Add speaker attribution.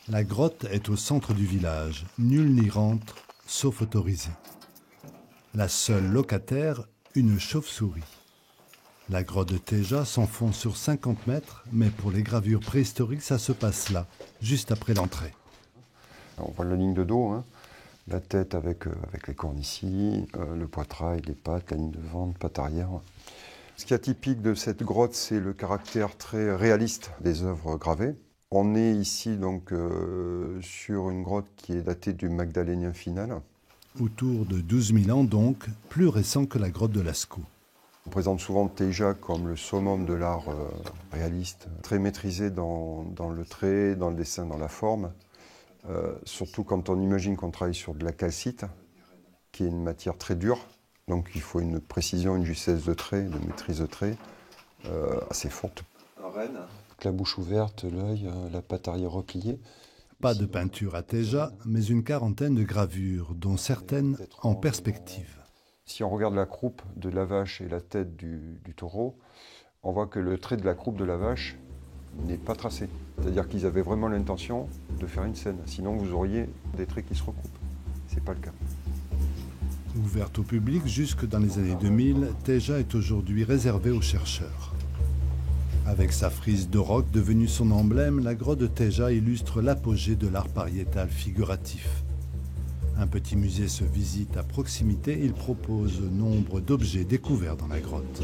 Speaker 1: La grotte est au centre du village. Nul n'y rentre, sauf autorisé. La seule locataire, une chauve-souris. La grotte de Téja s'enfonce sur 50 mètres, mais pour les gravures préhistoriques, ça se passe là, juste après l'entrée.
Speaker 2: On voit la ligne de dos, hein. La tête avec les cornes ici, le poitrail, les pattes, la ligne de ventre, patte arrière. Ce qui est atypique de cette grotte, c'est le caractère très réaliste des œuvres gravées. On est ici donc sur une grotte qui est datée du Magdalénien final.
Speaker 1: Autour de 12 000 ans donc, plus récent que la grotte de Lascaux.
Speaker 2: On présente souvent Téja comme le summum de l'art réaliste, très maîtrisé dans le trait, dans le dessin, dans la forme. Surtout quand on imagine qu'on travaille sur de la calcite, qui est une matière très dure. Donc il faut une précision, une justesse de trait, de maîtrise de trait assez forte.
Speaker 3: Un renne.
Speaker 2: La bouche ouverte, l'œil, la patte arrière repliée.
Speaker 1: Pas de peinture à Téja, mais une quarantaine de gravures, dont certaines en perspective.
Speaker 2: Si on regarde la croupe de la vache et la tête du taureau, on voit que le trait de la croupe de la vache n'est pas tracé. C'est-à-dire qu'ils avaient vraiment l'intention de faire une scène. Sinon, vous auriez des traits qui se recoupent. Ce n'est pas le cas.
Speaker 1: Ouverte au public jusque dans les années 2000, Téja est aujourd'hui réservée aux chercheurs. Avec sa frise de roc devenue son emblème, la grotte de Téja illustre l'apogée de l'art pariétal figuratif. Un petit musée se visite à proximité. Il propose nombre d'objets découverts dans la grotte.